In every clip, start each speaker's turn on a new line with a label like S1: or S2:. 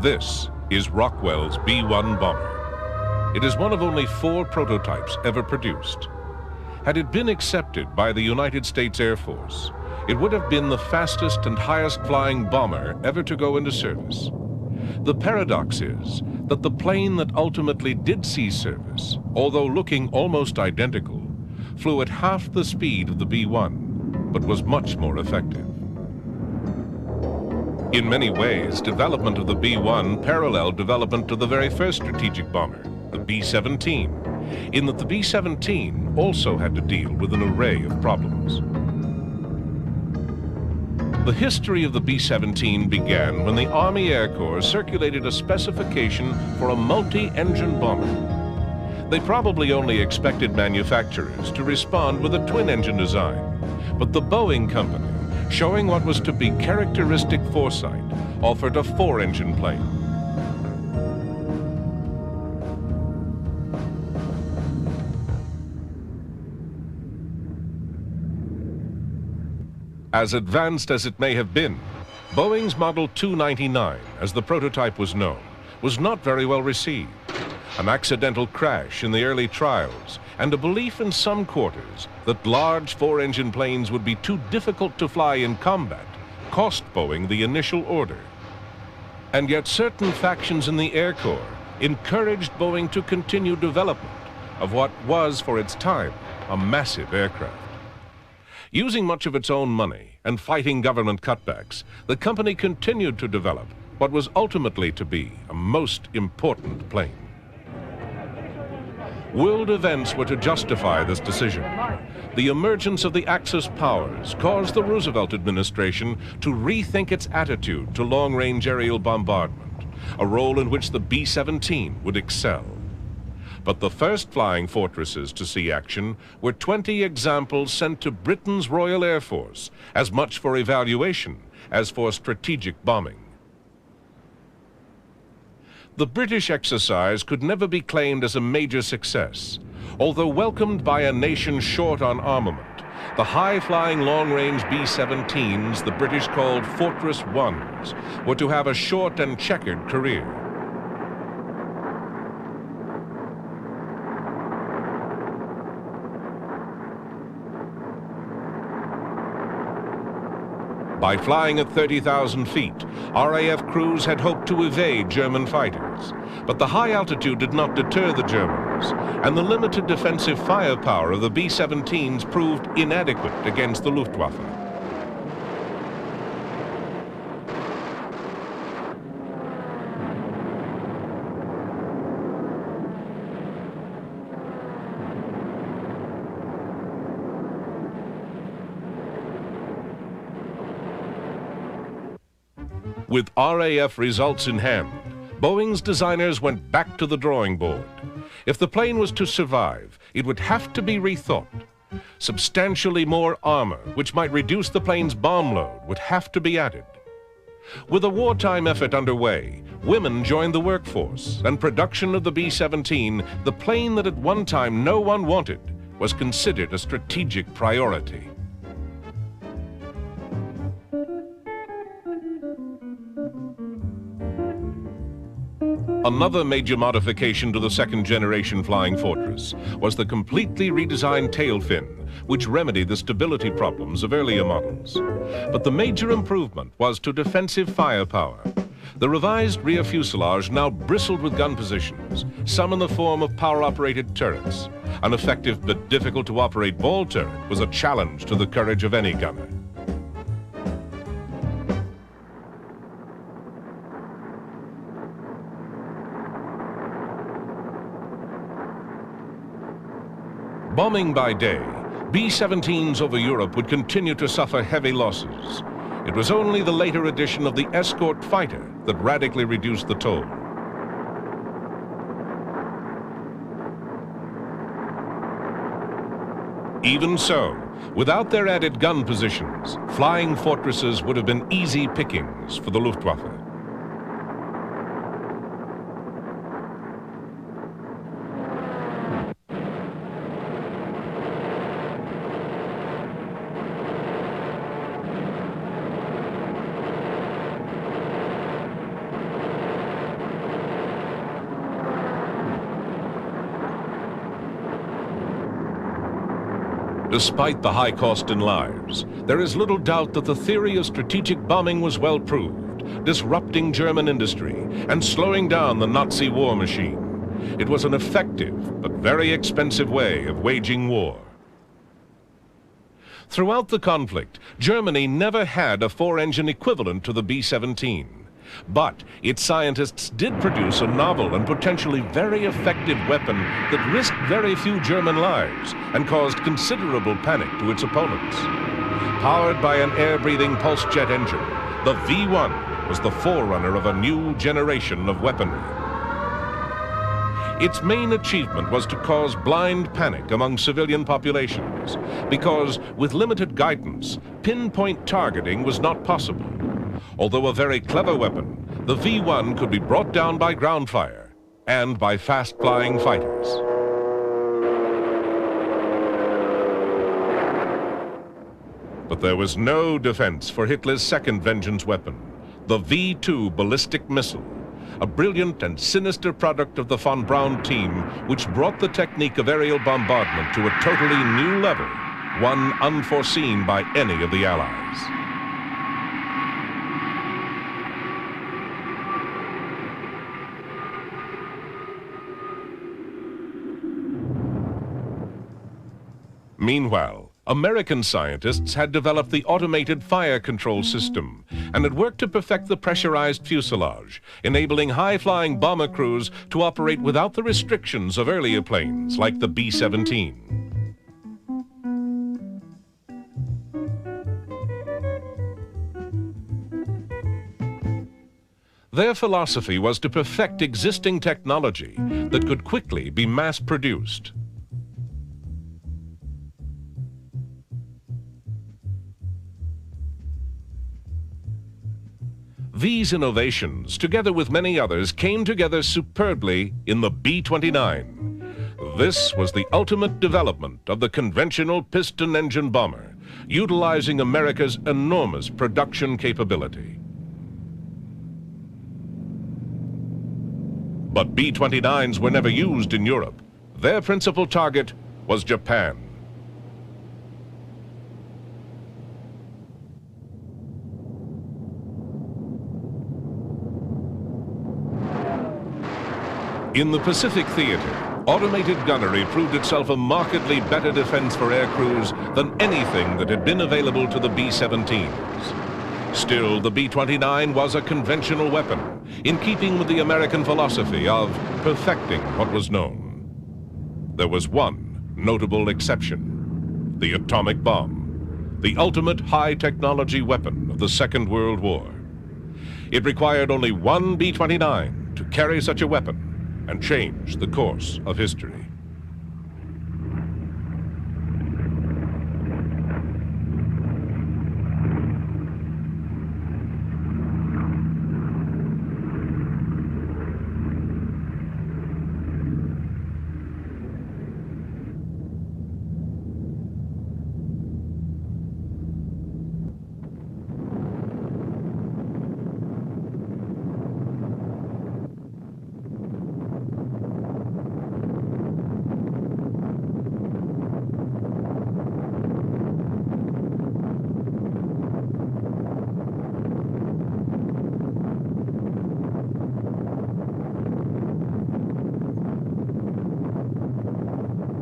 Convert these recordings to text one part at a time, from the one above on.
S1: This is Rockwell's B-1 bomber. It is one of only 4 prototypes ever produced. Had it been accepted by the United States Air Force, it would have been the fastest and highest flying bomber ever to go into service. The paradox is that the plane that ultimately did see service, although looking almost identical, flew at half the speed of the B-1, but was much more effective. In many ways, development of the B-1 paralleled development of the very first strategic bomber, the B-17, in that the B-17 also had to deal with an array of problems. The history of the B-17 began when the Army Air Corps circulated a specification for a multi-engine bomber. They probably only expected manufacturers to respond with a twin-engine design, but the Boeing company, showing what was to be characteristic foresight, offered a 4-engine plane. As advanced as it may have been, Boeing's Model 299, as the prototype was known, was not very well received. An accidental crash in the early trials and a belief in some quarters that large 4-engine planes would be too difficult to fly in combat cost Boeing the initial order. And yet certain factions in the Air Corps encouraged Boeing to continue development of what was, for its time, a massive aircraft. Using much of its own money and fighting government cutbacks, the company continued to develop what was ultimately to be a most important plane. World events were to justify this decision. The emergence of the Axis powers caused the Roosevelt administration to rethink its attitude to long-range aerial bombardment, a role in which the B-17 would excel. But the first flying fortresses to see action were 20 examples sent to Britain's Royal Air Force, as much for evaluation as for strategic bombing. The British exercise could never be claimed as a major success. Although welcomed by a nation short on armament, the high-flying long-range B-17s the British called Fortress 1s were to have a short and checkered career. By flying at 30,000 feet, RAF crews had hoped to evade German fighters. But the high altitude did not deter the Germans, and the limited defensive firepower of the B-17s proved inadequate against the Luftwaffe. With RAF results in hand, Boeing's designers went back to the drawing board. If the plane was to survive, it would have to be rethought. Substantially more armor, which might reduce the plane's bomb load, would have to be added. With a wartime effort underway, women joined the workforce, and production of the B-17, the plane that at one time no one wanted, was considered a strategic priority. Another major modification to the second-generation Flying Fortress was the completely redesigned tail fin, which remedied the stability problems of earlier models. But the major improvement was to defensive firepower. The revised rear fuselage now bristled with gun positions, some in the form of power-operated turrets. An effective but difficult-to-operate ball turret was a challenge to the courage of any gunner. Bombing by day, B-17s over Europe would continue to suffer heavy losses. It was only the later addition of the escort fighter that radically reduced the toll. Even so, without their added gun positions, flying fortresses would have been easy pickings for the Luftwaffe. Despite the high cost in lives, there is little doubt that the theory of strategic bombing was well proved, disrupting German industry and slowing down the Nazi war machine. It was an effective but very expensive way of waging war. Throughout the conflict, Germany never had a four-engine equivalent to the B-17. But its scientists did produce a novel and potentially very effective weapon that risked very few German lives and caused considerable panic to its opponents. Powered by an air-breathing pulse jet engine, the V-1 was the forerunner of a new generation of weaponry. Its main achievement was to cause blind panic among civilian populations, because with limited guidance, pinpoint targeting was not possible. Although a very clever weapon, the V-1 could be brought down by ground fire and by fast-flying fighters. But there was no defense for Hitler's second vengeance weapon, the V-2 ballistic missile, a brilliant and sinister product of the von Braun team, which brought the technique of aerial bombardment to a totally new level, one unforeseen by any of the Allies. Meanwhile, American scientists had developed the automated fire control system and had worked to perfect the pressurized fuselage, enabling high-flying bomber crews to operate without the restrictions of earlier planes like the B-17. Their philosophy was to perfect existing technology that could quickly be mass-produced. These innovations, together with many others, came together superbly in the B-29. This was the ultimate development of the conventional piston engine bomber, utilizing America's enormous production capability. But B-29s were never used in Europe. Their principal target was Japan. In the Pacific theater, automated gunnery proved itself a markedly better defense for air crews than anything that had been available to the B-17s. Still, the B-29 was a conventional weapon, in keeping with the American philosophy of perfecting what was known. There was one notable exception: the atomic bomb, the ultimate high-technology weapon of the Second World War. It required only one B-29 to carry such a weapon and change the course of history.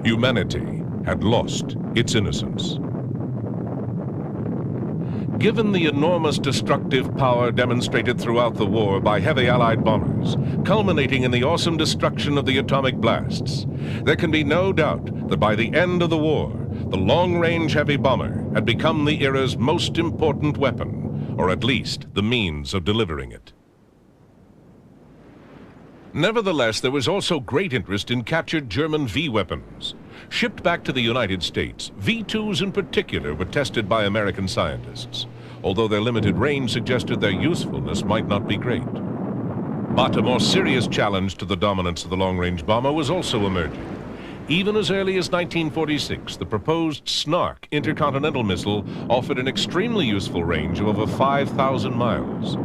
S1: Humanity had lost its innocence. Given the enormous destructive power demonstrated throughout the war by heavy Allied bombers, culminating in the awesome destruction of the atomic blasts, there can be no doubt that by the end of the war, the long-range heavy bomber had become the era's most important weapon, or at least the means of delivering it. Nevertheless, there was also great interest in captured German V-weapons. Shipped back to the United States, V-2s in particular were tested by American scientists, although their limited range suggested their usefulness might not be great. But a more serious challenge to the dominance of the long-range bomber was also emerging. Even as early as 1946, the proposed SNARC intercontinental missile offered an extremely useful range of over 5,000 miles.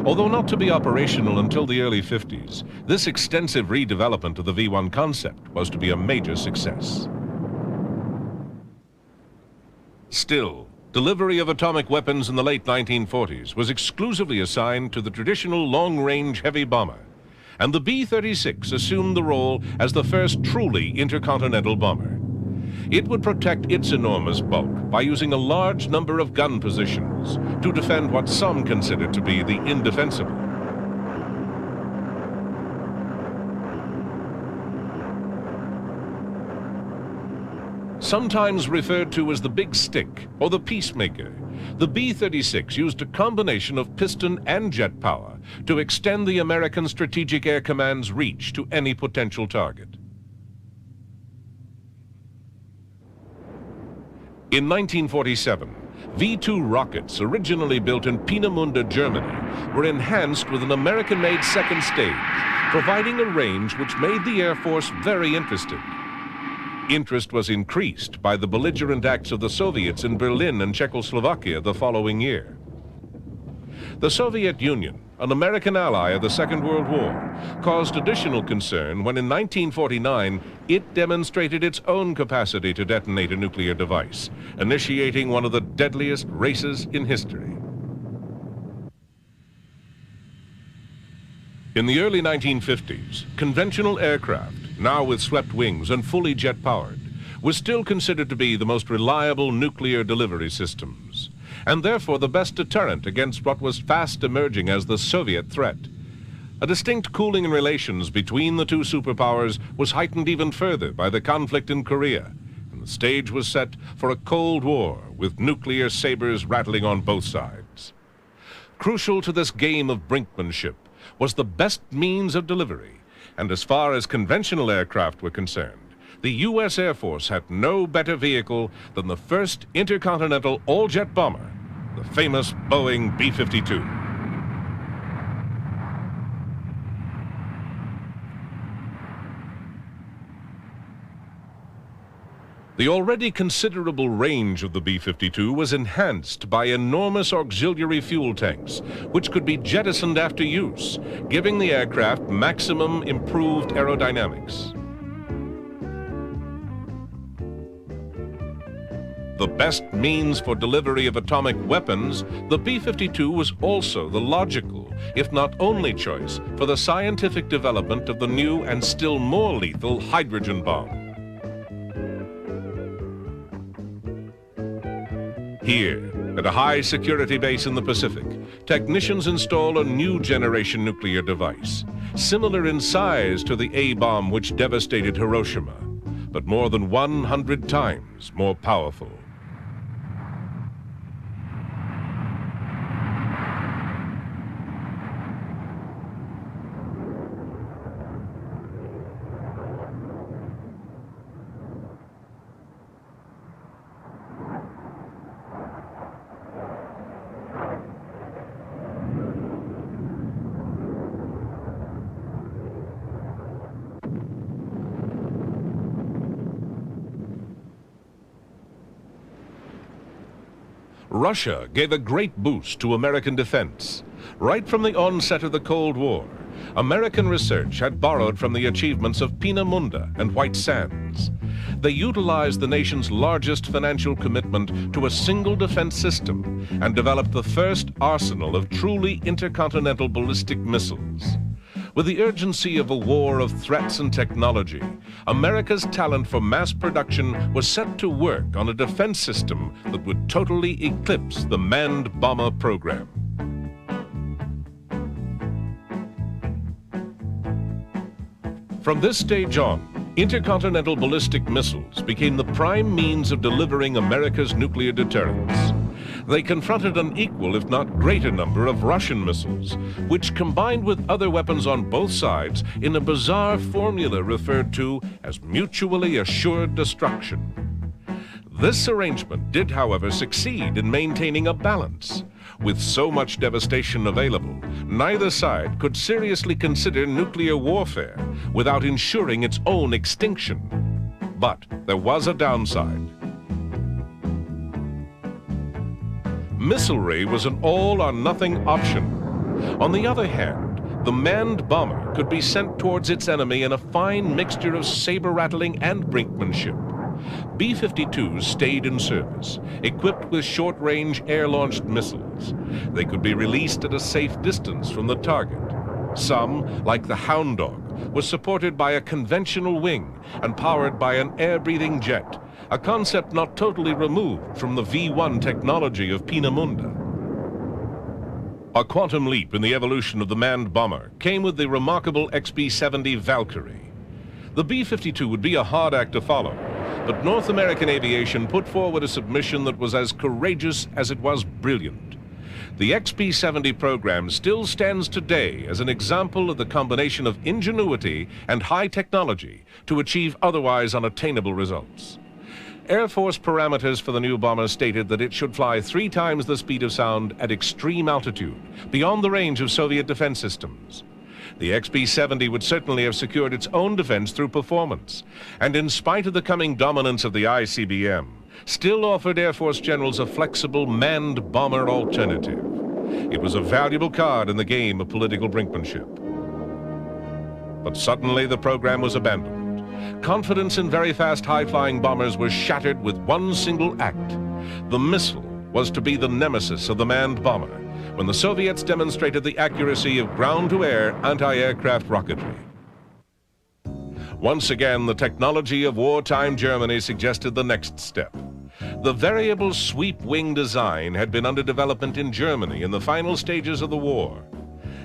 S1: Although not to be operational until the early 50s, this extensive redevelopment of the V-1 concept was to be a major success. Still, delivery of atomic weapons in the late 1940s was exclusively assigned to the traditional long-range heavy bomber, and the B-36 assumed the role as the first truly intercontinental bomber. It would protect its enormous bulk by using a large number of gun positions to defend what some considered to be the indefensible. Sometimes referred to as the Big Stick or the Peacemaker, the B-36 used a combination of piston and jet power to extend the American Strategic Air Command's reach to any potential target. In 1947, V-2 rockets, originally built in Peenemünde, Germany, were enhanced with an American-made second stage, providing a range which made the Air Force very interested. Interest was increased by the belligerent acts of the Soviets in Berlin and Czechoslovakia the following year. The Soviet Union, an American ally of the Second World War, caused additional concern when in 1949 it demonstrated its own capacity to detonate a nuclear device, initiating one of the deadliest races in history. In the early 1950s, conventional aircraft, now with swept wings and fully jet-powered, was still considered to be the most reliable nuclear delivery systems, and therefore the best deterrent against what was fast emerging as the Soviet threat. A distinct cooling in relations between the two superpowers was heightened even further by the conflict in Korea, and the stage was set for a Cold War with nuclear sabers rattling on both sides. Crucial to this game of brinkmanship was the best means of delivery, and as far as conventional aircraft were concerned, the U.S. Air Force had no better vehicle than the first intercontinental all-jet bomber, the famous Boeing B-52. The already considerable range of the B-52 was enhanced by enormous auxiliary fuel tanks, which could be jettisoned after use, giving the aircraft maximum improved aerodynamics. The best means for delivery of atomic weapons, the B-52 was also the logical, if not only choice, for the scientific development of the new and still more lethal hydrogen bomb. Here, at a high-security base in the Pacific, technicians install a new generation nuclear device, similar in size to the A-bomb which devastated Hiroshima, but more than 100 times more powerful. Russia gave a great boost to American defense. Right from the onset of the Cold War, American research had borrowed from the achievements of Peenemünde and White Sands. They utilized the nation's largest financial commitment to a single defense system and developed the first arsenal of truly intercontinental ballistic missiles. With the urgency of a war of threats and technology, America's talent for mass production was set to work on a defense system that would totally eclipse the manned bomber program. From this stage on, intercontinental ballistic missiles became the prime means of delivering America's nuclear deterrence. They confronted an equal, if not greater, number of Russian missiles, which combined with other weapons on both sides in a bizarre formula referred to as mutually assured destruction. This arrangement did, however, succeed in maintaining a balance. With so much devastation available, neither side could seriously consider nuclear warfare without ensuring its own extinction. But there was a downside. Missilery was an all-or-nothing option. On the other hand, the manned bomber could be sent towards its enemy in a fine mixture of saber-rattling and brinkmanship. B-52s stayed in service, equipped with short-range air-launched missiles. They could be released at a safe distance from the target. Some, like the Hound Dog, was supported by a conventional wing and powered by an air-breathing jet, a concept not totally removed from the V-1 technology of Peenemünde. A quantum leap in the evolution of the manned bomber came with the remarkable XB-70 Valkyrie. The B-52 would be a hard act to follow, but North American aviation put forward a submission that was as courageous as it was brilliant. The XB-70 program still stands today as an example of the combination of ingenuity and high technology to achieve otherwise unattainable results. Air Force parameters for the new bomber stated that it should fly 3 times the speed of sound at extreme altitude, beyond the range of Soviet defense systems. The XB-70 would certainly have secured its own defense through performance, and in spite of the coming dominance of the ICBM, still offered Air Force generals a flexible manned bomber alternative. It was a valuable card in the game of political brinkmanship. But suddenly the program was abandoned. Confidence in very fast high-flying bombers was shattered with one single act. The missile was to be the nemesis of the manned bomber, when the Soviets demonstrated the accuracy of ground-to-air anti-aircraft rocketry. Once again, the technology of wartime Germany suggested the next step. The variable sweep wing design had been under development in Germany in the final stages of the war.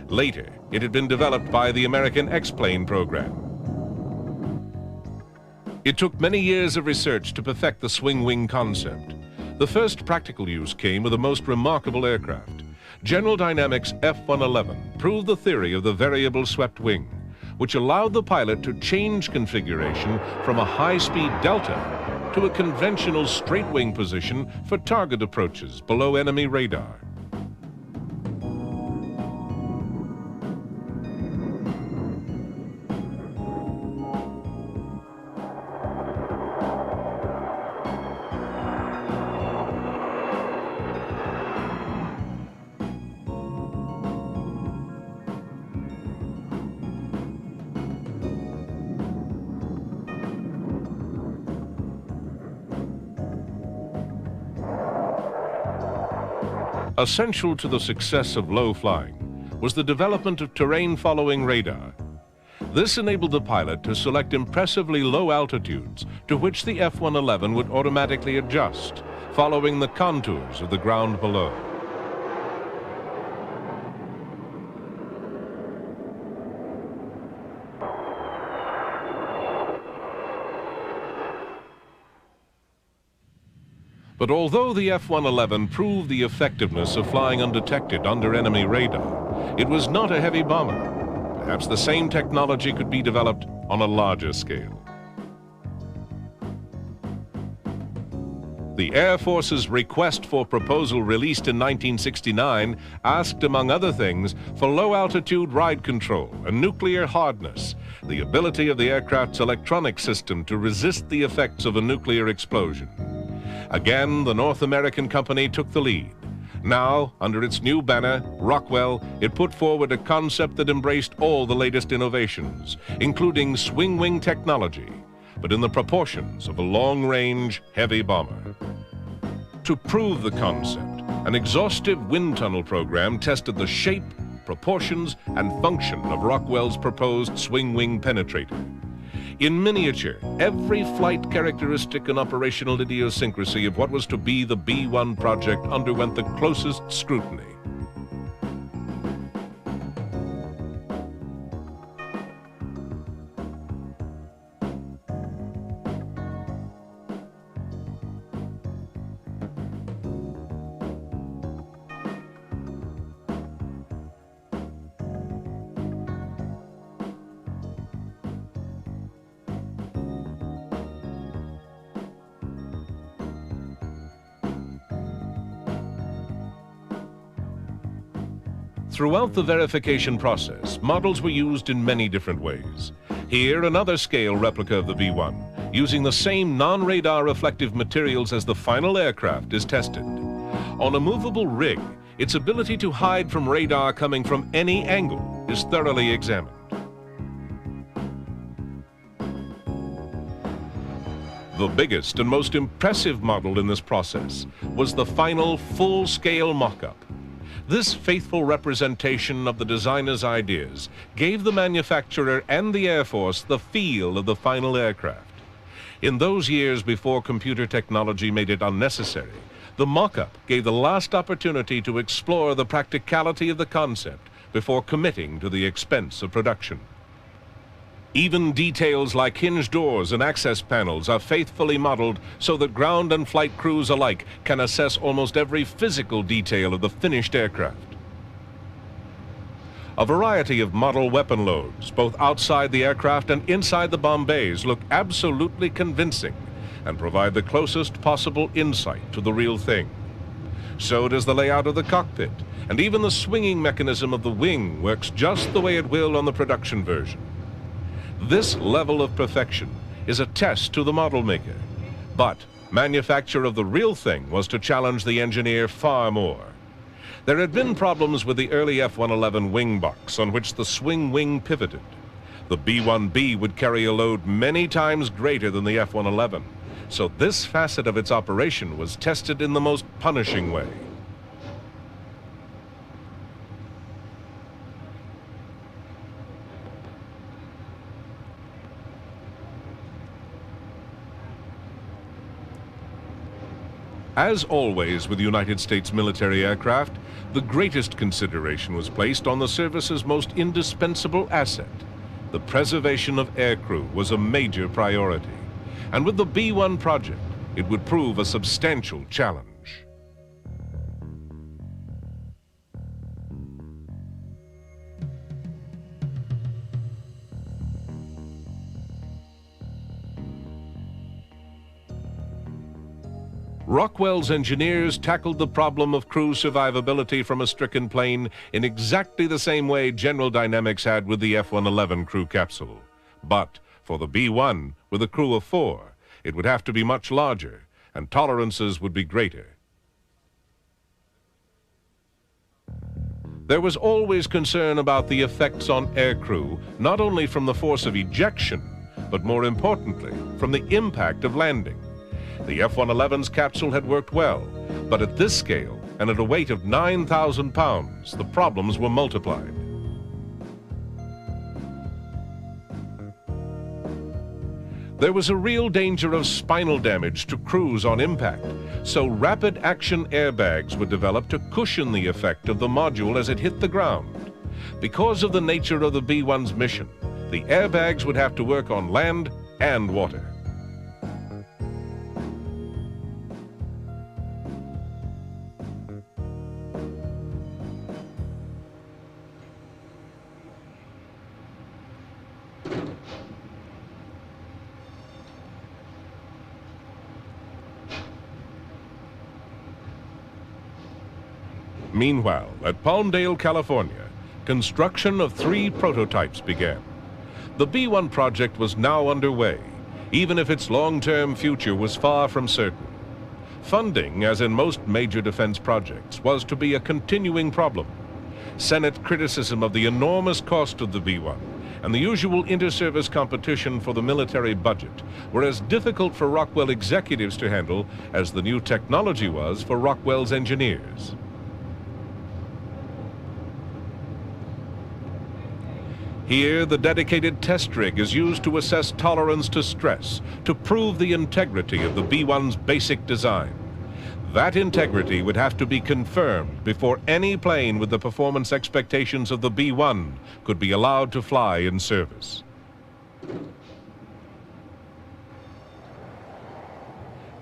S1: Later, it had been developed by the American X-plane program. It took many years of research to perfect the swing wing concept. The first practical use came with the most remarkable aircraft. General Dynamics F-111 proved the theory of the variable swept wing, which allowed the pilot to change configuration from a high-speed delta to a conventional straight wing position for target approaches below enemy radar. Essential to the success of low flying was the development of terrain-following radar. This enabled the pilot to select impressively low altitudes to which the F-111 would automatically adjust, following the contours of the ground below. But although the F-111 proved the effectiveness of flying undetected under enemy radar, it was not a heavy bomber. Perhaps the same technology could be developed on a larger scale. The Air Force's request for proposal released in 1969 asked, among other things, for low-altitude ride control and nuclear hardness, the ability of the aircraft's electronic system to resist the effects of a nuclear explosion. Again, the North American company took the lead. Now, under its new banner, Rockwell, it put forward a concept that embraced all the latest innovations, including swing wing technology, but in the proportions of a long-range heavy bomber. To prove the concept, an exhaustive wind tunnel program tested the shape, proportions, and function of Rockwell's proposed swing wing penetrator. In miniature, every flight characteristic and operational idiosyncrasy of what was to be the B-1 project underwent the closest scrutiny. Throughout the verification process, models were used in many different ways. Here, another scale replica of the B-1, using the same non-radar reflective materials as the final aircraft, is tested. On a movable rig, its ability to hide from radar coming from any angle is thoroughly examined. The biggest and most impressive model in this process was the final full-scale mock-up. This faithful representation of the designer's ideas gave the manufacturer and the Air Force the feel of the final aircraft. In those years before computer technology made it unnecessary, the mock-up gave the last opportunity to explore the practicality of the concept before committing to the expense of production. Even details like hinge doors and access panels are faithfully modeled so that ground and flight crews alike can assess almost every physical detail of the finished aircraft. A variety of model weapon loads, both outside the aircraft and inside the bomb bays, look absolutely convincing and provide the closest possible insight to the real thing. So does the layout of the cockpit, and even the swinging mechanism of the wing works just the way it will on the production version. This level of perfection is a test to the model maker, but manufacture of the real thing was to challenge the engineer far more. There had been problems with the early F-111 wing box on which the swing wing pivoted. The B-1B would carry a load many times greater than the F-111, so this facet of its operation was tested in the most punishing way. As always with United States military aircraft, the greatest consideration was placed on the service's most indispensable asset. The preservation of aircrew was a major priority, and with the B-1 project, it would prove a substantial challenge. Rockwell's engineers tackled the problem of crew survivability from a stricken plane in exactly the same way General Dynamics had with the F-111 crew capsule. But for the B-1, with a crew of 4, it would have to be much larger, and tolerances would be greater. There was always concern about the effects on aircrew, not only from the force of ejection, but more importantly, from the impact of landing. The F-111's capsule had worked well, but at this scale and at a weight of 9,000 pounds, the problems were multiplied. There was a real danger of spinal damage to crews on impact, so rapid action airbags were developed to cushion the effect of the module as it hit the ground. Because of the nature of the B-1's mission, the airbags would have to work on land and water. Meanwhile, at Palmdale, California, construction of 3 prototypes began. The B-1 project was now underway, even if its long-term future was far from certain. Funding, as in most major defense projects, was to be a continuing problem. Senate criticism of the enormous cost of the B-1 and the usual inter-service competition for the military budget were as difficult for Rockwell executives to handle as the new technology was for Rockwell's engineers. Here, the dedicated test rig is used to assess tolerance to stress, to prove the integrity of the B-1's basic design. That integrity would have to be confirmed before any plane with the performance expectations of the B-1 could be allowed to fly in service.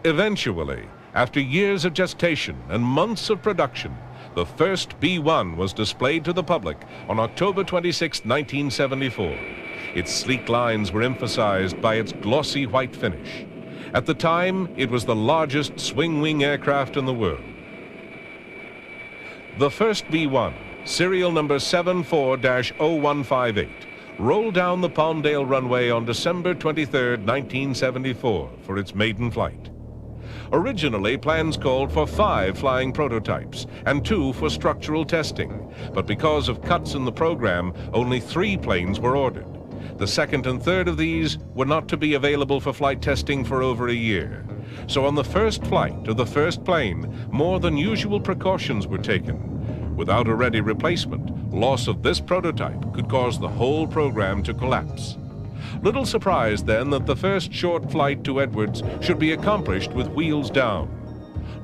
S1: Eventually, after years of gestation and months of production, the first B-1 was displayed to the public on October 26, 1974. Its sleek lines were emphasized by its glossy white finish. At the time, it was the largest swing-wing aircraft in the world. The first B-1, serial number 74-0158, rolled down the Palmdale runway on December 23, 1974 for its maiden flight. Originally, plans called for 5 flying prototypes and 2 for structural testing, but because of cuts in the program, only 3 planes were ordered. The second and third of these were not to be available for flight testing for over a year. So on the first flight of the first plane, more than usual precautions were taken. Without a ready replacement, loss of this prototype could cause the whole program to collapse. Little surprise then that the first short flight to Edwards should be accomplished with wheels down.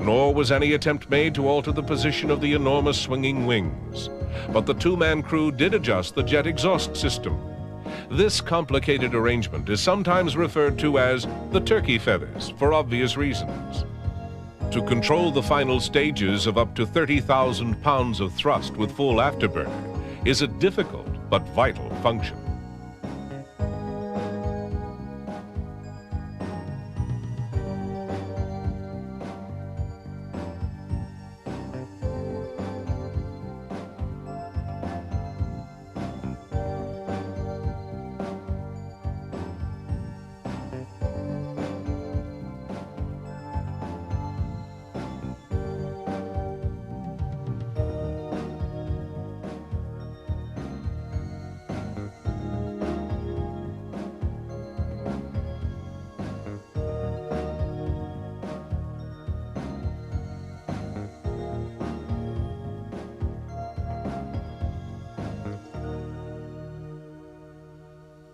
S1: Nor was any attempt made to alter the position of the enormous swinging wings. But the two-man crew did adjust the jet exhaust system. This complicated arrangement is sometimes referred to as the turkey feathers for obvious reasons. To control the final stages of up to 30,000 pounds of thrust with full afterburner is a difficult but vital function.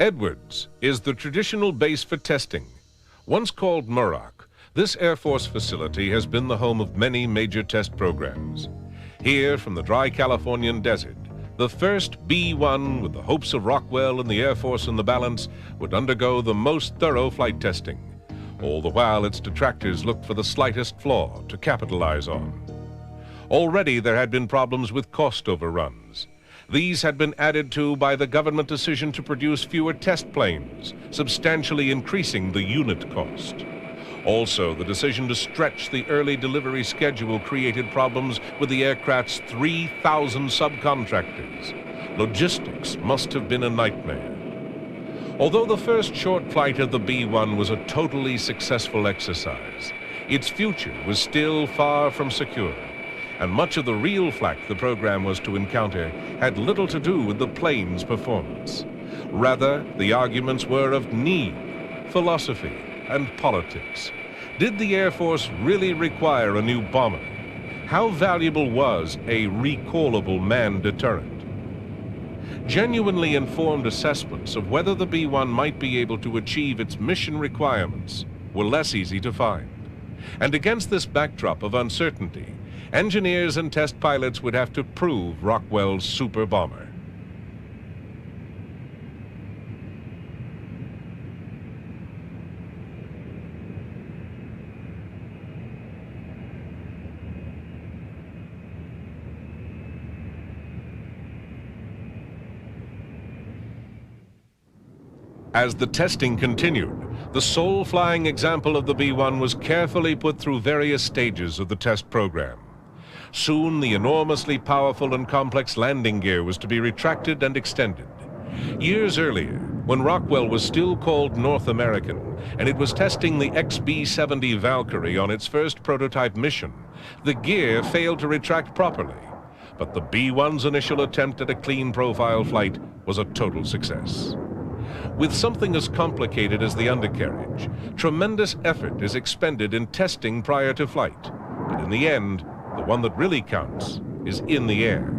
S1: Edwards is the traditional base for testing. Once called Muroc, this Air Force facility has been the home of many major test programs. Here, from the dry Californian desert, the first B-1, with the hopes of Rockwell and the Air Force in the balance, would undergo the most thorough flight testing. All the while, its detractors looked for the slightest flaw to capitalize on. Already, there had been problems with cost overruns. These had been added to by the government decision to produce fewer test planes, substantially increasing the unit cost. Also, the decision to stretch the early delivery schedule created problems with the aircraft's 3,000 subcontractors. Logistics must have been a nightmare. Although the first short flight of the B-1 was a totally successful exercise, its future was still far from secure. And much of the real flak the program was to encounter had little to do with the plane's performance. Rather, the arguments were of need, philosophy, and politics. Did the Air Force really require a new bomber? How valuable was a recallable man deterrent? Genuinely informed assessments of whether the B-1 might be able to achieve its mission requirements were less easy to find. And against this backdrop of uncertainty, engineers and test pilots would have to prove Rockwell's super bomber. As the testing continued, the sole flying example of the B-1 was carefully put through various stages of the test program. Soon, the enormously powerful and complex landing gear was to be retracted and extended. Years earlier, when Rockwell was still called North American, and it was testing the XB-70 Valkyrie on its first prototype mission, the gear failed to retract properly. But the B-1's initial attempt at a clean profile flight was a total success. With something as complicated as the undercarriage, tremendous effort is expended in testing prior to flight. But in the end, the one that really counts is in the air.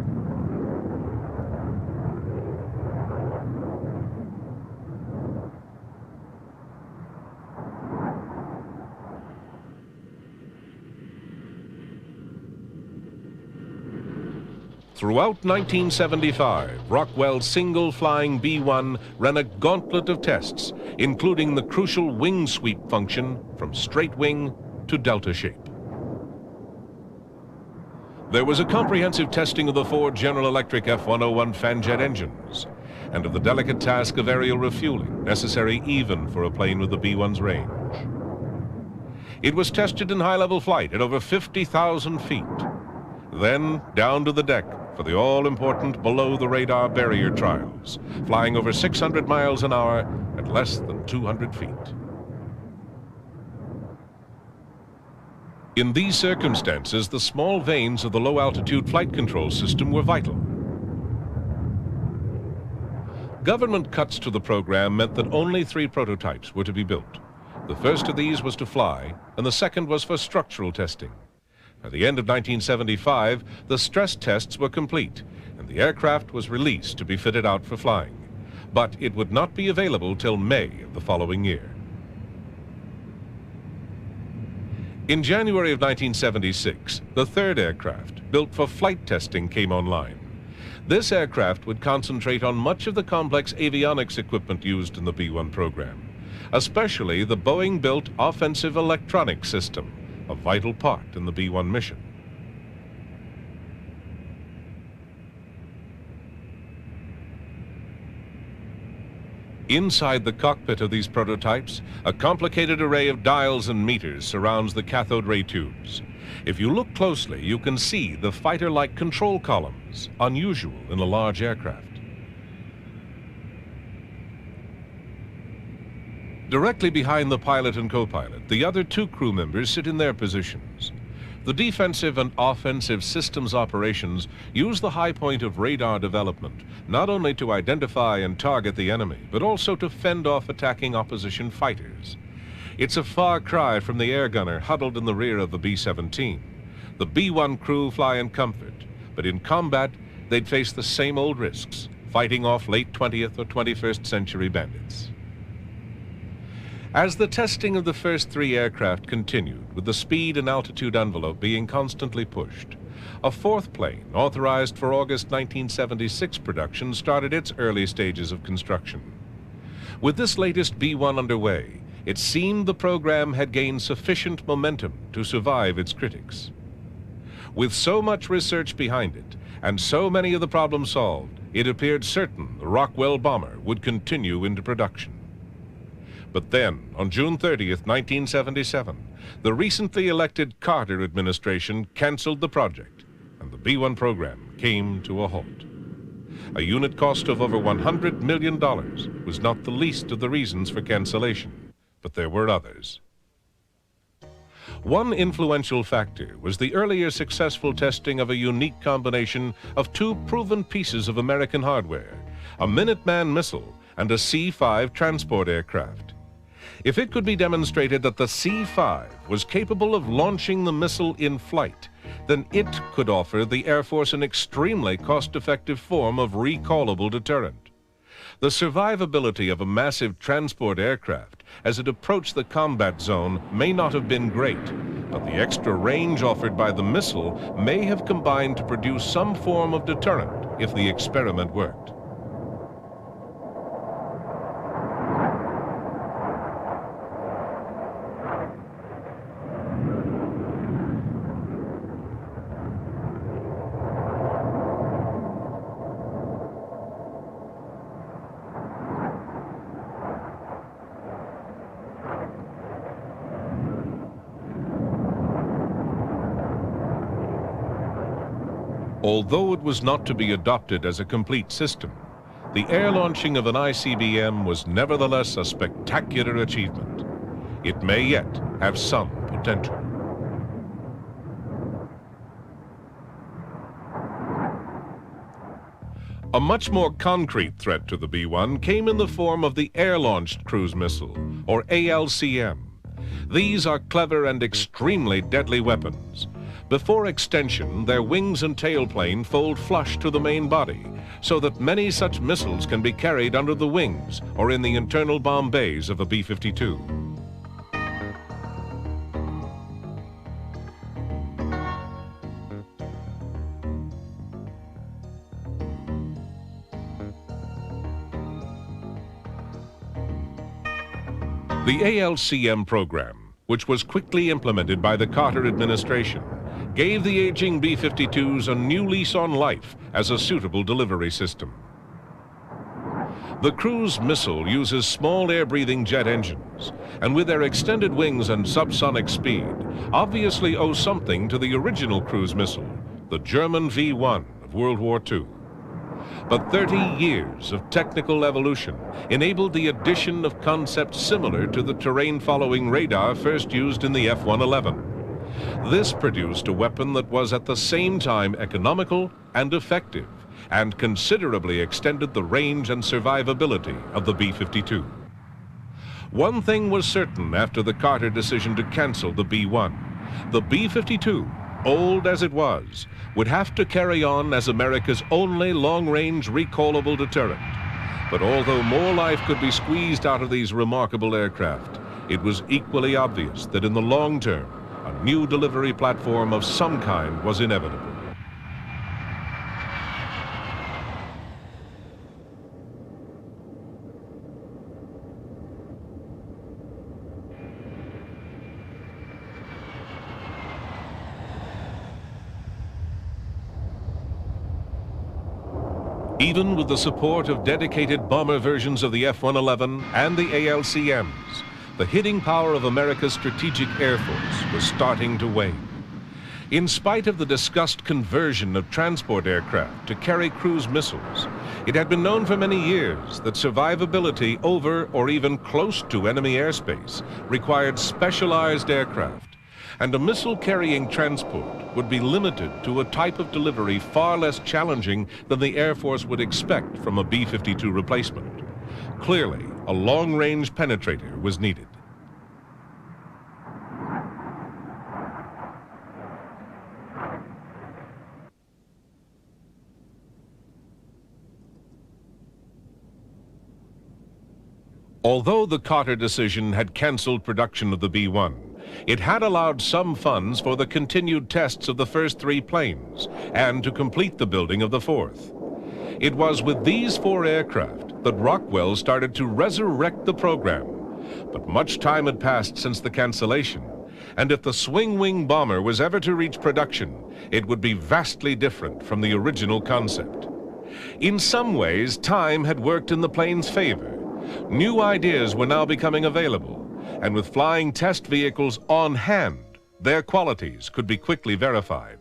S1: Throughout 1975, Rockwell's single-flying B-1 ran a gauntlet of tests, including the crucial wing sweep function from straight wing to delta shape. There was a comprehensive testing of the four General Electric F-101 fan-jet engines, and of the delicate task of aerial refueling, necessary even for a plane with the B-1's range. It was tested in high-level flight at over 50,000 feet. Then down to the deck for the all-important below-the-radar barrier trials, flying over 600 miles an hour at less than 200 feet. In these circumstances, the small vanes of the low-altitude flight control system were vital. Government cuts to the program meant that only 3 prototypes were to be built. The first of these was to fly, and the second was for structural testing. At the end of 1975, the stress tests were complete, and the aircraft was released to be fitted out for flying. But it would not be available till May of the following year. In January of 1976, the third aircraft, built for flight testing, came online. This aircraft would concentrate on much of the complex avionics equipment used in the B-1 program, especially the Boeing-built offensive electronics system, a vital part in the B-1 mission. Inside the cockpit of these prototypes, a complicated array of dials and meters surrounds the cathode ray tubes. If you look closely, you can see the fighter-like control columns, unusual in a large aircraft. Directly behind the pilot and co-pilot, the other 2 crew members sit in their positions. The defensive and offensive systems operations use the high point of radar development not only to identify and target the enemy, but also to fend off attacking opposition fighters. It's a far cry from the air gunner huddled in the rear of the B-17. The B-1 crew fly in comfort, but in combat, they'd face the same old risks, fighting off late 20th or 21st century bandits. As the testing of the first 3 aircraft continued, with the speed and altitude envelope being constantly pushed, a 4th plane, authorized for August 1976 production, started its early stages of construction. With this latest B-1 underway, it seemed the program had gained sufficient momentum to survive its critics. With so much research behind it, and so many of the problems solved, it appeared certain the Rockwell bomber would continue into production. But then, on June 30th, 1977, the recently elected Carter administration canceled the project, and the B-1 program came to a halt. A unit cost of over $100 million was not the least of the reasons for cancellation, but there were others. One influential factor was the earlier successful testing of a unique combination of 2 proven pieces of American hardware, a Minuteman missile and a C-5 transport aircraft. If it could be demonstrated that the C-5 was capable of launching the missile in flight, then it could offer the Air Force an extremely cost-effective form of recallable deterrent. The survivability of a massive transport aircraft as it approached the combat zone may not have been great, but the extra range offered by the missile may have combined to produce some form of deterrent if the experiment worked. Although it was not to be adopted as a complete system, the air launching of an ICBM was nevertheless a spectacular achievement. It may yet have some potential. A much more concrete threat to the B-1 came in the form of the Air-Launched Cruise Missile, or ALCM. These are clever and extremely deadly weapons. Before extension, their wings and tailplane fold flush to the main body, so that many such missiles can be carried under the wings or in the internal bomb bays of a B-52. The ALCM program, which was quickly implemented by the Carter administration, gave the aging B-52s a new lease on life as a suitable delivery system. The cruise missile uses small air-breathing jet engines, and with their extended wings and subsonic speed, obviously owe something to the original cruise missile, the German V-1 of World War II. But 30 years of technical evolution enabled the addition of concepts similar to the terrain-following radar first used in the F-111. This produced a weapon that was at the same time economical and effective, and considerably extended the range and survivability of the B-52. One thing was certain after the Carter decision to cancel the B-1. The B-52, old as it was, would have to carry on as America's only long-range recallable deterrent. But although more life could be squeezed out of these remarkable aircraft, it was equally obvious that in the long term, a new delivery platform of some kind was inevitable. Even with the support of dedicated bomber versions of the F-111 and the ALCMs, the hitting power of America's strategic air force was starting to wane. In spite of the discussed conversion of transport aircraft to carry cruise missiles, it had been known for many years that survivability over or even close to enemy airspace required specialized aircraft, and a missile-carrying transport would be limited to a type of delivery far less challenging than the Air Force would expect from a B-52 replacement. Clearly, a long-range penetrator was needed. Although the Carter decision had canceled production of the B-1, it had allowed some funds for the continued tests of the first 3 planes and to complete the building of the 4th. It was with these 4 aircraft that Rockwell started to resurrect the program. But much time had passed since the cancellation, and if the swing-wing bomber was ever to reach production, it would be vastly different from the original concept. In some ways, time had worked in the plane's favor. New ideas were now becoming available, and with flying test vehicles on hand, their qualities could be quickly verified.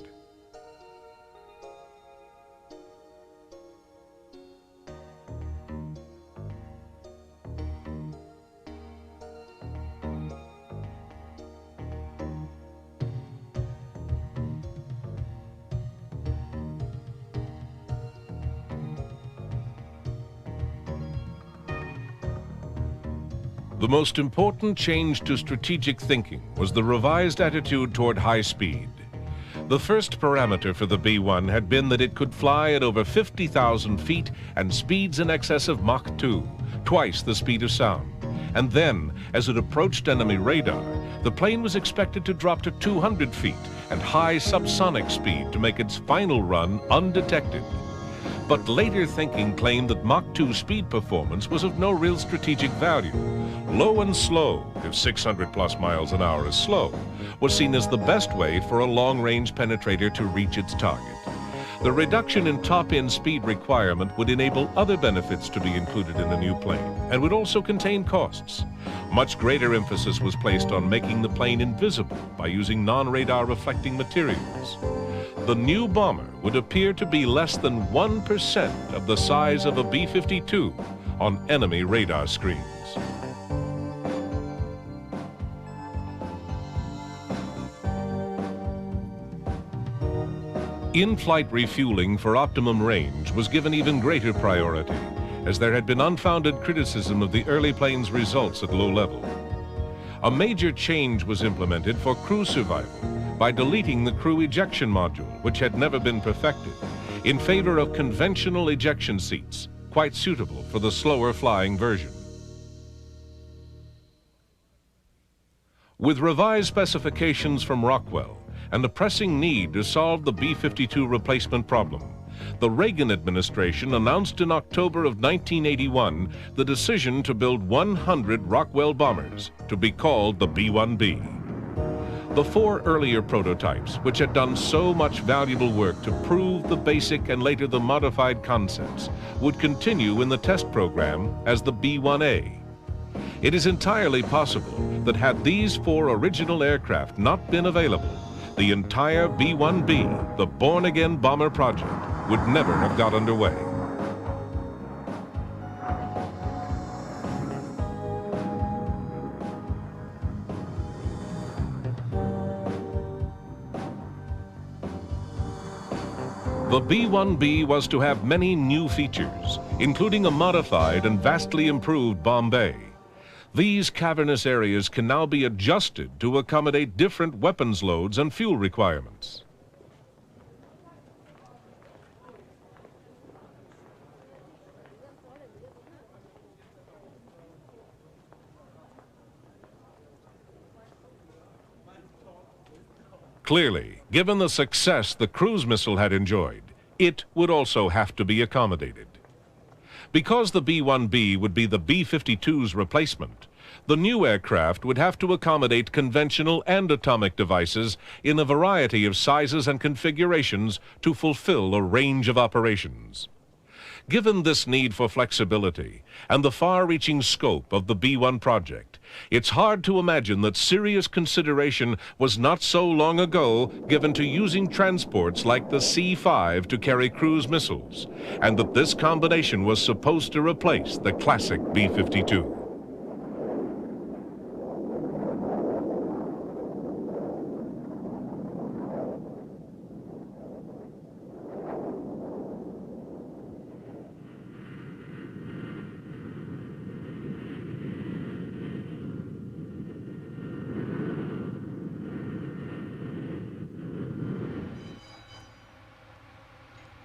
S1: The most important change to strategic thinking was the revised attitude toward high speed. The first parameter for the B-1 had been that it could fly at over 50,000 feet and speeds in excess of Mach 2, twice the speed of sound. And then, as it approached enemy radar, the plane was expected to drop to 200 feet and high subsonic speed to make its final run undetected. But later thinking claimed that Mach 2 speed performance was of no real strategic value. Low and slow, if 600 plus miles an hour is slow, was seen as the best way for a long-range penetrator to reach its target. The reduction in top-end speed requirement would enable other benefits to be included in a new plane and would also contain costs. Much greater emphasis was placed on making the plane invisible by using non-radar reflecting materials. The new bomber would appear to be less than 1% of the size of a B-52 on enemy radar screens. In-flight refueling for optimum range was given even greater priority, as there had been unfounded criticism of the early plane's results at low level. A major change was implemented for crew survival by deleting the crew ejection module, which had never been perfected, in favor of conventional ejection seats, quite suitable for the slower flying version. With revised specifications from Rockwell and the pressing need to solve the B-52 replacement problem, the Reagan administration announced in October of 1981 the decision to build 100 Rockwell bombers to be called the B-1B. The 4 earlier prototypes, which had done so much valuable work to prove the basic and later the modified concepts, would continue in the test program as the B-1A. It is entirely possible that had these 4 original aircraft not been available, the entire B-1B, the born-again bomber project, would never have got underway. The B-1B was to have many new features, including a modified and vastly improved bomb bay. These cavernous areas can now be adjusted to accommodate different weapons loads and fuel requirements. Clearly, given the success the cruise missile had enjoyed, it would also have to be accommodated. Because the B-1B would be the B-52's replacement, the new aircraft would have to accommodate conventional and atomic devices in a variety of sizes and configurations to fulfill a range of operations. Given this need for flexibility and the far-reaching scope of the B-1 project, it's hard to imagine that serious consideration was not so long ago given to using transports like the C-5 to carry cruise missiles, and that this combination was supposed to replace the classic B-52.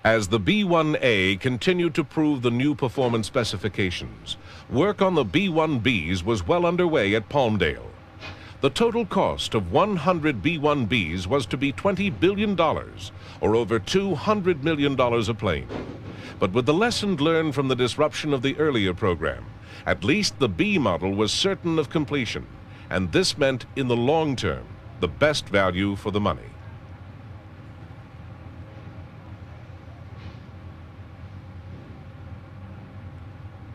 S1: As the B-1A continued to prove the new performance specifications, work on the B-1Bs was well underway at Palmdale. The total cost of 100 B-1Bs was to be $20 billion, or over $200 million a plane. But with the lesson learned from the disruption of the earlier program, at least the B model was certain of completion, and this meant, in the long term, the best value for the money.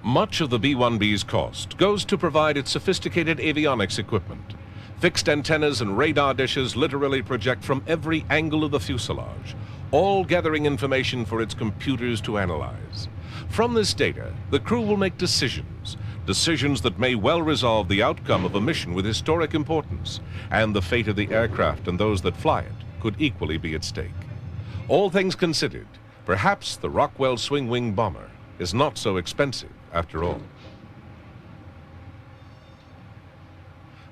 S1: Much of the B-1B's cost goes to provide its sophisticated avionics equipment. Fixed antennas and radar dishes literally project from every angle of the fuselage, all gathering information for its computers to analyze. From this data, the crew will make decisions that may well resolve the outcome of a mission with historic importance, and the fate of the aircraft and those that fly it could equally be at stake. All things considered, perhaps the Rockwell swing-wing bomber is not so expensive after all.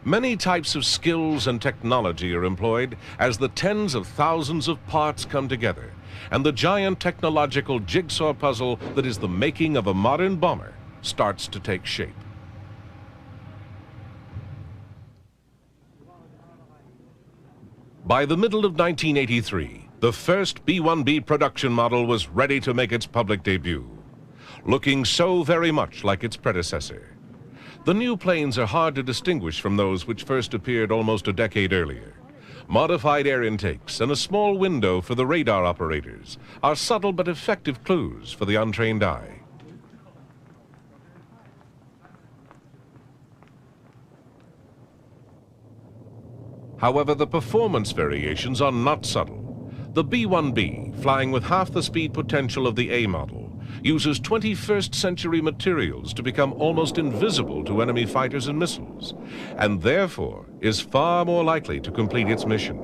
S1: Many types of skills and technology are employed as the tens of thousands of parts come together, and the giant technological jigsaw puzzle that is the making of a modern bomber starts to take shape. By the middle of 1983, the first B-1B production model was ready to make its public debut, looking so very much like its predecessor. The new planes are hard to distinguish from those which first appeared almost a decade earlier. Modified air intakes and a small window for the radar operators are subtle but effective clues for the untrained eye. However, the performance variations are not subtle. The B-1B, flying with half the speed potential of the A model, uses 21st century materials to become almost invisible to enemy fighters and missiles, and therefore is far more likely to complete its mission.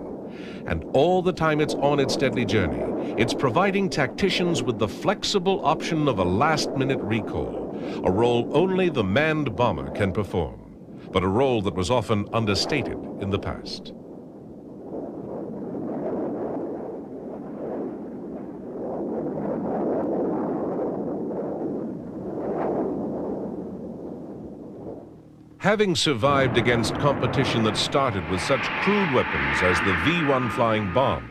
S1: And all the time it's on its deadly journey, it's providing tacticians with the flexible option of a last-minute recall, a role only the manned bomber can perform, but a role that was often understated in the past. Having survived against competition that started with such crude weapons as the V-1 flying bomb,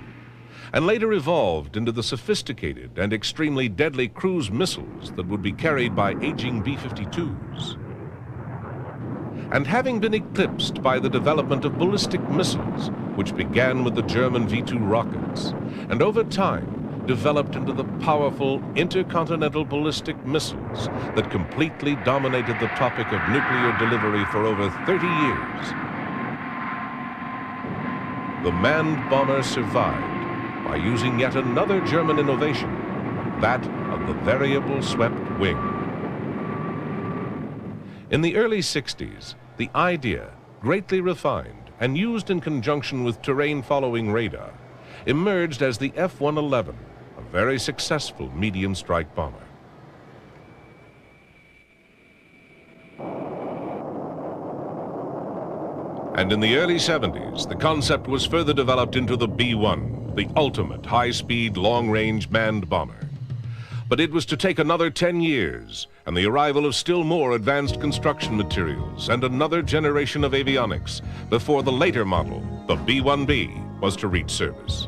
S1: and later evolved into the sophisticated and extremely deadly cruise missiles that would be carried by aging B-52s, and having been eclipsed by the development of ballistic missiles, which began with the German V-2 rockets, and over time developed into the powerful intercontinental ballistic missiles that completely dominated the topic of nuclear delivery for over 30 years. The manned bomber survived by using yet another German innovation, that of the variable swept wing. In the early 60s, the idea, greatly refined and used in conjunction with terrain-following radar, emerged as the F-111, a very successful medium-strike bomber. And in the early 70s, the concept was further developed into the B-1, the ultimate high-speed, long-range manned bomber. But it was to take another 10 years and the arrival of still more advanced construction materials and another generation of avionics before the later model, the B-1B, was to reach service.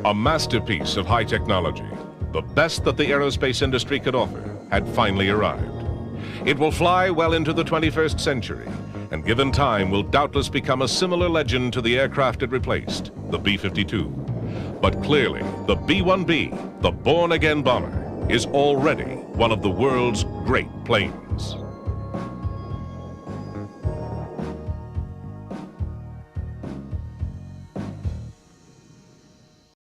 S1: A masterpiece of high technology, the best that the aerospace industry could offer, had finally arrived. It will fly well into the 21st century, and given time will doubtless become a similar legend to the aircraft it replaced, the B-52. But clearly, the B-1B, the born-again bomber, is already one of the world's great planes.